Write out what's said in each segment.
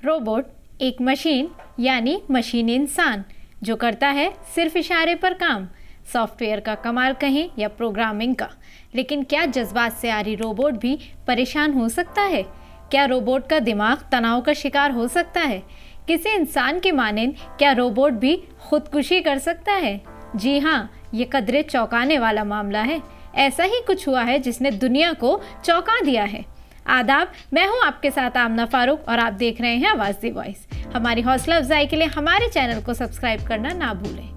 Robot एक machine यानी मशीनी इंसान जो करता है सिर्फ इशारे पर काम। सॉफ्टवेयर का कमाल कहें या प्रोग्रामिंग का, लेकिन क्या जज्बात से आ रही रोबोट भी परेशान हो सकता है? क्या रोबोट का दिमाग तनाव का शिकार हो सकता है? किसी इंसान की मानें क्या रोबोट भी खुदकुशी कर सकता है? जी हाँ, ये कदरे चौंकाने वाला मामला है। ऐसा ही कुछ हुआ है जिसने दुनिया को चौंका दिया है। आदाब, मैं हूं आपके साथ आमना फारूक और आप देख रहे हैं आवाज़ दी वॉइस। हमारी हौसला अफजाई के लिए हमारे चैनल को सब्सक्राइब करना ना भूलें।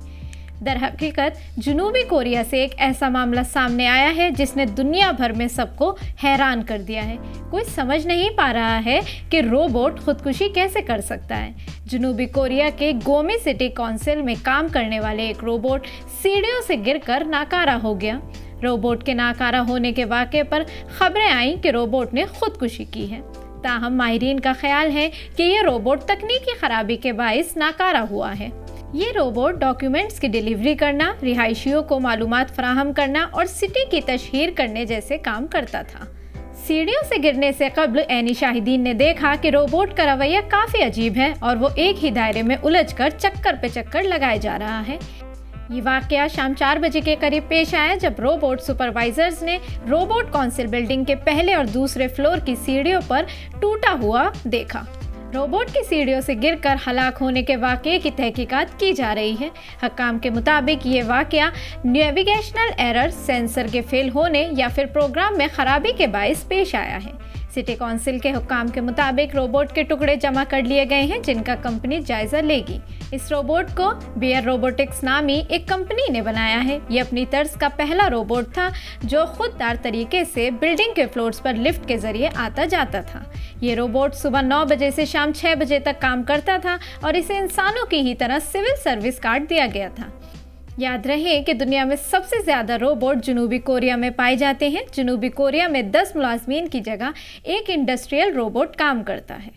दरहकीकत जनूबी कोरिया से एक ऐसा मामला सामने आया है जिसने दुनिया भर में सबको हैरान कर दिया है। कोई समझ नहीं पा रहा है कि रोबोट खुदकुशी कैसे कर सकता है। जनूबी कोरिया के गोमी सिटी काउंसिल में काम करने वाले एक रोबोट सीढ़ियों से गिरकर नाकारा हो गया। रोबोट के नाकारा होने के वाक़े पर खबरें आईं कि रोबोट ने खुदकुशी की है। ताहम माहिरीन का ख्याल है कि यह रोबोट तकनीकी खराबी के बाइस नाकारा हुआ है। ये रोबोट डॉक्यूमेंट्स की डिलीवरी करना, रिहायशियों को मालूमात फराहम करना और सिटी की तशहीर करने जैसे काम करता था। सीढ़ियों से गिरने से कब्ल ऐनी शाहिदीन ने देखा कि रोबोट का रवैया काफ़ी अजीब है और वो एक ही दायरे में उलझकर चक्कर पे चक्कर लगाए जा रहा है। ये वाकया शाम 4 बजे के करीब पेश आया जब रोबोट सुपरवाइजर्स ने रोबोट काउंसिल बिल्डिंग के पहले और दूसरे फ्लोर की सीढ़ियों पर टूटा हुआ देखा। रोबोट की सीढ़ियों से गिरकर हलाक होने के वाकये की तहकीकात की जा रही है। हक्काम के मुताबिक ये वाकया नेविगेशनल एरर, सेंसर के फेल होने या फिर प्रोग्राम में खराबी के बाइस पेश आया है। सिटी काउंसिल के हुक्काम के मुताबिक रोबोट के टुकड़े जमा कर लिए गए हैं जिनका कंपनी जायजा लेगी। इस रोबोट को बियर रोबोटिक्स नामी एक कंपनी ने बनाया है। ये अपनी तर्ज का पहला रोबोट था जो खुददार तरीके से बिल्डिंग के फ्लोर्स पर लिफ्ट के जरिए आता जाता था। ये रोबोट सुबह 9 बजे से शाम 6 बजे तक काम करता था और इसे इंसानों की ही तरह सिविल सर्विस कार्ड दिया गया था। याद रहे कि दुनिया में सबसे ज़्यादा रोबोट जनूबी कोरिया में पाए जाते हैं। जनूबी कोरिया में 10 मुलाजमीन की जगह एक इंडस्ट्रियल रोबोट काम करता है।